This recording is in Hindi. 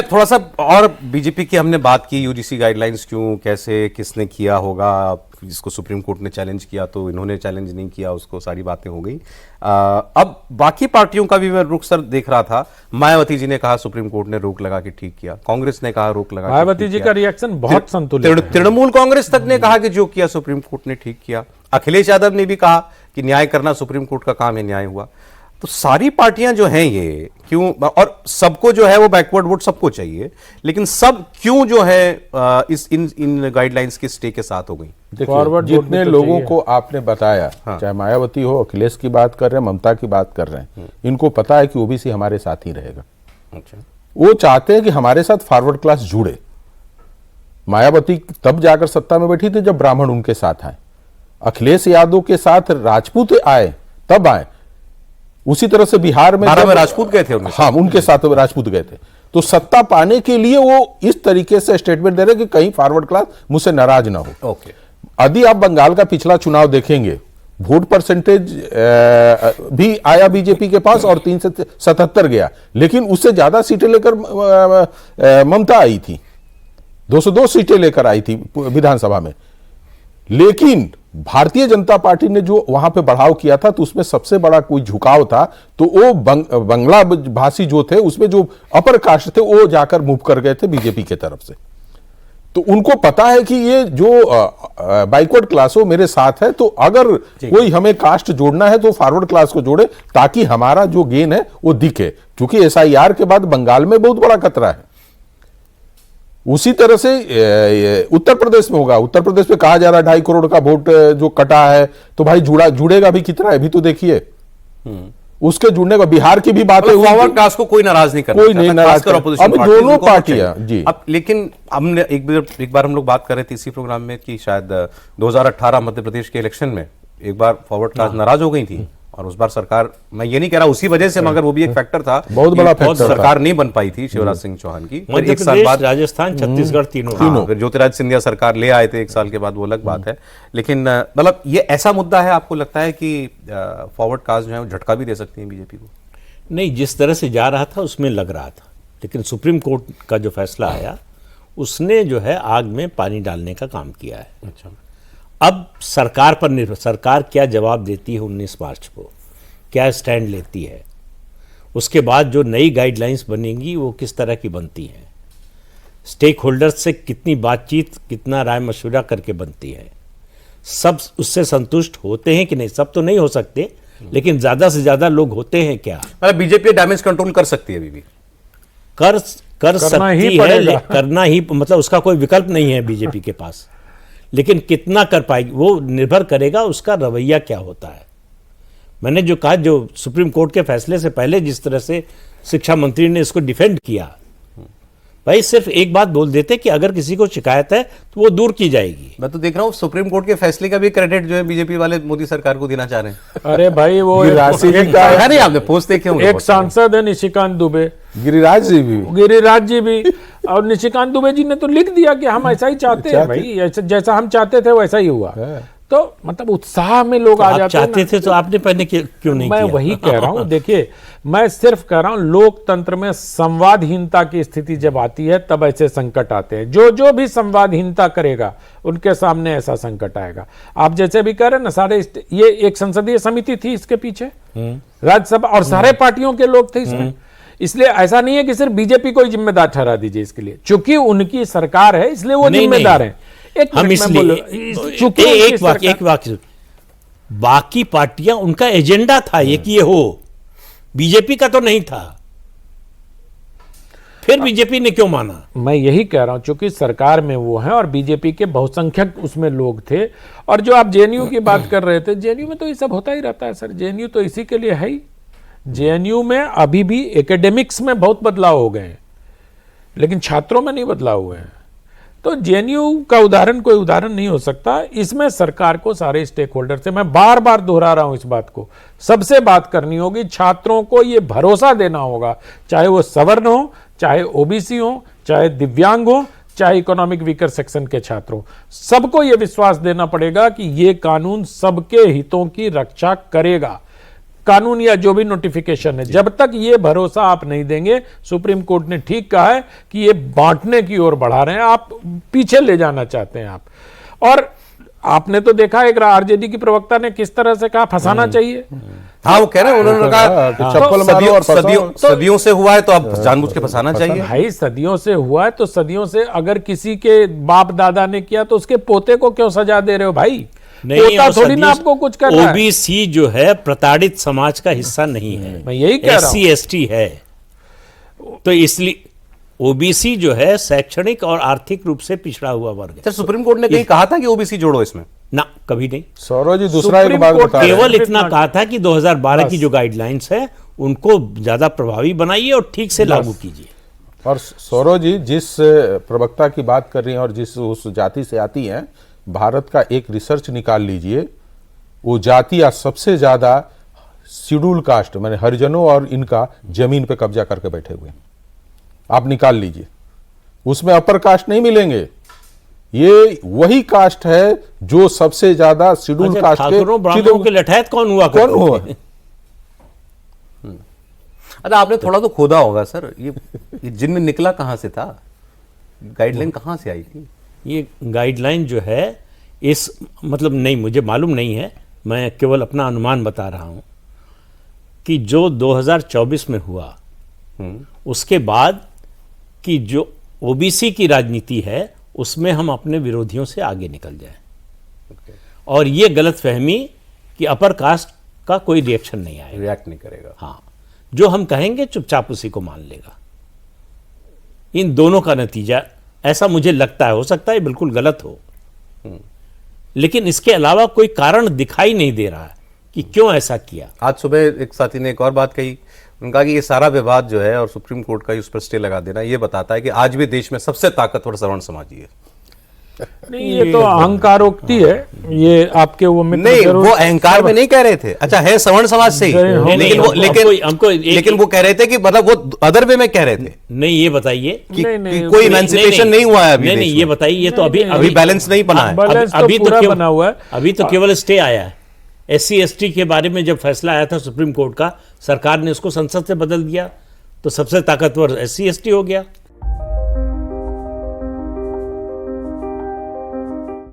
थोड़ा सा और बीजेपी की हमने बात की, यूजीसी गाइडलाइंस क्यों, कैसे, किसने किया होगा, जिसको सुप्रीम कोर्ट ने चैलेंज किया तो इन्होंने चैलेंज नहीं किया, उसको सारी बातें हो गई। अब बाकी पार्टियों का भी मैं रुख सर देख रहा था। मायावती जी ने कहा सुप्रीम कोर्ट ने रोक लगा के ठीक किया, कांग्रेस ने कहा रोक लगा, मायावती जी का रिएक्शन बहुत संतुलित है। तृणमूल कांग्रेस तक ने कहा कि जो किया सुप्रीम कोर्ट ने ठीक किया। अखिलेश यादव ने भी कहा कि न्याय करना सुप्रीम कोर्ट का काम है, न्याय हुआ। तो सारी पार्टियां जो हैं ये क्यों, और सबको जो है वो बैकवर्ड वोट सबको चाहिए, लेकिन सब क्यों जो है इस इन गाइडलाइंस के स्टे के साथ हो गई? देखिए, जितने लोगों को आपने बताया, चाहे मायावती हो, अखिलेश की बात कर रहे हैं, ममता की बात कर रहे हैं, इनको पता है कि ओबीसी हमारे साथ ही रहेगा। अच्छा, वो चाहते हैं कि हमारे साथ फॉरवर्ड क्लास जुड़े। मायावती तब जाकर सत्ता में बैठी थी जब ब्राह्मण उनके साथ आए, अखिलेश यादव के साथ राजपूत आए तब आए। उसी तरह से बिहार में राजपूत गए थे, हाँ, उनके साथ राजपूत गए थे। तो सत्ता पाने के लिए वो इस तरीके से स्टेटमेंट दे रहे कि कहीं फॉरवर्ड क्लास मुझसे नाराज ना हो। ओके। यदि आप बंगाल का पिछला चुनाव देखेंगे, वोट परसेंटेज भी आया बीजेपी के पास और 3 से 77 गया, लेकिन उससे ज्यादा सीटें लेकर ममता आई थी, 202 सीटें लेकर आई थी विधानसभा में। लेकिन भारतीय जनता पार्टी ने जो वहां पे बढ़ाव किया था, तो उसमें सबसे बड़ा कोई झुकाव था, तो वो बंगला भाषी जो थे, उसमें जो अपर कास्ट थे, वो जाकर मूव कर गए थे बीजेपी के तरफ से। तो उनको पता है कि ये जो बैकवर्ड क्लास हो मेरे साथ है, तो अगर कोई हमें कास्ट जोड़ना है तो फॉरवर्ड क्लास को जोड़े, ताकि हमारा जो गेन है वो दिखे। क्योंकि एसआईआर के बाद बंगाल में बहुत बड़ा खतरा है। उसी तरह से उत्तर प्रदेश में होगा। उत्तर प्रदेश में कहा जा रहा है 2.5 करोड़ का वोट जो कटा है, तो भाई जुड़ेगा भी कितना है, अभी तो देखिए उसके जुड़ने का। बिहार की भी बात है, फॉरवर्ड क्लास को कोई नाराज नहीं करता, कोई नहीं नाराज कर, अब दोनों पार्टियां जी। अब लेकिन हमने एक बार हम लोग बात कर रहे थे इसी प्रोग्राम में कि शायद 2018 मध्य प्रदेश के इलेक्शन में एक बार फॉरवर्ड क्लास नाराज हो गई थी, और उस बार सरकार, मैं ये नहीं कह रहा उसी वजह से, मगर वो भी एक फैक्टर था, बहुत बड़ा फैक्टर था। सरकार नहीं बन पाई थी शिवराज सिंह चौहान की। मध्य एक साल बाद राजस्थान, छत्तीसगढ़ तीनों फिर ज्योतिरादित्य सिंधिया सरकार ले आए थे एक साल के बाद, वो अलग बात है। लेकिन मतलब ये ऐसा मुद्दा है, आपको लगता है कि फॉरवर्ड कास्ट जो है वो झटका भी दे सकती है बीजेपी को? नहीं, जिस तरह से जा रहा था उसमें लग रहा था, लेकिन सुप्रीम कोर्ट का जो फैसला आया उसने जो है आग में पानी डालने का काम किया है। अच्छा, अब सरकार पर निर्भर, सरकार क्या जवाब देती है 19 मार्च को, क्या स्टैंड लेती है, उसके बाद जो नई गाइडलाइंस बनेंगी वो किस तरह की बनती हैं, स्टेक होल्डर्स से कितनी बातचीत, कितना राय मशवरा करके बनती है, सब उससे संतुष्ट होते हैं कि नहीं। सब तो नहीं हो सकते, लेकिन ज्यादा से ज्यादा लोग होते हैं क्या? मतलब बीजेपी डैमेज कंट्रोल कर सकती है, अभी भी कर सकती है, करना ही, मतलब उसका कोई विकल्प नहीं है बीजेपी के पास। लेकिन कितना कर पाएगी वो निर्भर करेगा उसका रवैया क्या होता है। मैंने जो कहा, जो सुप्रीम कोर्ट के फैसले से पहले जिस तरह से शिक्षा मंत्री ने इसको डिफेंड किया, भाई सिर्फ एक बात बोल देते कि अगर किसी को शिकायत है तो वो दूर की जाएगी। मैं तो देख रहा हूँ सुप्रीम कोर्ट के फैसले का भी क्रेडिट जो है बीजेपी वाले मोदी सरकार को देना चाह रहे हैं। अरे भाई वो राशि का नहीं, आपने पोस्ट देखे होंगे, एक सांसद है निशिकांत दुबे, गिरिराज जी भी और निशिकांत दुबे जी ने तो लिख दिया कि हम ऐसा ही चाहते हैं भाई, जैसा हम चाहते थे वैसा ही हुआ। तो मतलब उत्साह में लोग आ जाते हैं। चाहते थे तो आपने पहले क्यों नहीं मैं किया? वही कह रहा हूं। देखिए, मैं सिर्फ कह रहा हूं, लोकतंत्र में संवादहीनता की स्थिति जब आती है तब ऐसे संकट आते हैं। जो भी संवादहीनता करेगा उनके सामने ऐसा संकट आएगा। आप जैसे भी कह रहे हैं ना, सारे ये एक संसदीय समिति थी इसके पीछे, राज्यसभा, और सारे पार्टियों के लोग थे इसमें। इसलिए ऐसा नहीं है कि सिर्फ बीजेपी को ही जिम्मेदार ठहरा दीजिए इसके लिए, चूंकि उनकी सरकार है इसलिए वो जिम्मेदार है। हम इसलिए एक वाक्य, बाकी पार्टियां, उनका एजेंडा था ये कि ये हो, बीजेपी का तो नहीं था, फिर बीजेपी ने क्यों माना? मैं यही कह रहा हूं, चूंकि सरकार में वो है और बीजेपी के बहुसंख्यक उसमें लोग थे। और जो आप जेएनयू की बात कर रहे थे, जेएनयू में तो ये सब होता ही रहता है सर, जेएनयू तो इसी के लिए है ही। जेएनयू में अभी भी एकेडमिक्स में बहुत बदलाव हो गए हैं, लेकिन छात्रों में नहीं बदलाव हुए हैं। तो जेएनयू का उदाहरण कोई उदाहरण नहीं हो सकता। इसमें सरकार को सारे स्टेक होल्डर से, मैं बार बार दोहरा रहा हूं इस बात को, सबसे बात करनी होगी। छात्रों को ये भरोसा देना होगा, चाहे वो सवर्ण हो, चाहे ओबीसी हो, चाहे दिव्यांग हो, चाहे इकोनॉमिक वीकर सेक्शन के छात्रों, सबको ये विश्वास देना पड़ेगा कि ये कानून सबके हितों की रक्षा करेगा। कानून या जो भी नोटिफिकेशन है, जब तक ये भरोसा आप नहीं देंगे, सुप्रीम कोर्ट ने ठीक कहा है कि ये बांटने की ओर बढ़ा रहे हैं, आप पीछे ले जाना चाहते हैं आप। और आपने तो देखा एक आरजेडी की प्रवक्ता ने किस तरह से कहा फंसाना चाहिए। हाँ, वो कह रहे हैं, उन्होंने कहा कि चप्पल मारो और सदियों से हुआ है तो अब जानबूझ के फंसाना चाहिए। भाई सदियों से हुआ है तो सदियों से, अगर किसी के बाप दादा ने किया तो उसके पोते को क्यों सजा दे रहे हो भाई? पोता थोड़ी ना आपको कुछ कर रहा है। ओबीसी जो है प्रताड़ित समाज का हिस्सा नहीं है, मैं यही कह रहा हूं। SC ST है, तो इसलिए ओबीसी जो है शैक्षणिक और आर्थिक रूप से पिछड़ा हुआ वर्ग है। सर, सुप्रीम कोर्ट ने कहीं कहा था कि ओबीसी जोड़ो इसमें? ना, कभी नहीं। सौरभ जी दूसरा एक सुप्रीम बात कोर्ट बता रहे हैं। केवल इतना कहा था कि 2012 की जो गाइडलाइंस है उनको ज्यादा प्रभावी बनाइए और ठीक से लागू कीजिए। और सौरभ जी जिस प्रवक्ता की बात कर रही हैं और जिस उस जाति से आती हैं, भारत का एक रिसर्च निकाल लीजिए, वो जाति आज सबसे ज्यादा शेड्यूल कास्ट माने हरिजनों और इनका जमीन पे कब्जा करके बैठे हुए हैं। आप निकाल लीजिए, उसमें अपर कास्ट नहीं मिलेंगे। ये वही कास्ट है जो सबसे ज्यादा शेड्यूल कास्ट ठाकुरों ब्राह्मणों के लठैत कौन हुआ कौन करते हुआ? थे? अरे आपने थोड़ा तो खोदा होगा सर, ये जिनमें निकला कहां से था? गाइडलाइन कहां से आई थी? ये गाइडलाइन जो है इस मतलब नहीं, मुझे मालूम नहीं है, मैं केवल अपना अनुमान बता रहा हूं कि जो 2024 में हुआ उसके बाद की जो ओबीसी की राजनीति है उसमें हम अपने विरोधियों से आगे निकल जाएं। और ये गलतफहमी कि अपर कास्ट का कोई रिएक्शन नहीं आएगा, रिएक्ट नहीं करेगा। हाँ, जो हम कहेंगे चुपचाप उसी को मान लेगा। इन दोनों का नतीजा ऐसा मुझे लगता है, हो सकता है बिल्कुल गलत हो, लेकिन इसके अलावा कोई कारण दिखाई नहीं दे रहा है कि क्यों ऐसा किया। आज सुबह एक साथी ने एक और बात कही, उन्होंने कहा कि ये सारा विवाद जो है और सुप्रीम कोर्ट का उस पर स्टे लगा देना, ये बताता है कि आज भी देश में सबसे ताकतवर सवर्ण समाज ही है। नहीं, ये तो अहंकारोक्ति है, ये आपके वो मित्र नहीं, जरूर- वो अहंकार में नहीं कह रहे थे। अच्छा, है सवर्ण समाज से ही, नहीं, लेकिन वो लेकिन वो कह रहे थे कि मतलब वो अदर वे में कह रहे थे नहीं, ये बताइए कि, नहीं, नहीं, कि कोई इमेंसिपेशन नहीं हुआ है अभी नहीं, देश ये में। बताइए, ये तो अभी बैलेंस नहीं बना है। बैलेंस तो पूरा बना हुआ है। अभी तो केवल स्टे आया है। SC ST के बारे में जब फैसला आया था सुप्रीम कोर्ट का, सरकार ने उसको संसद से बदल दिया तो सबसे ताकतवर SC ST हो गया।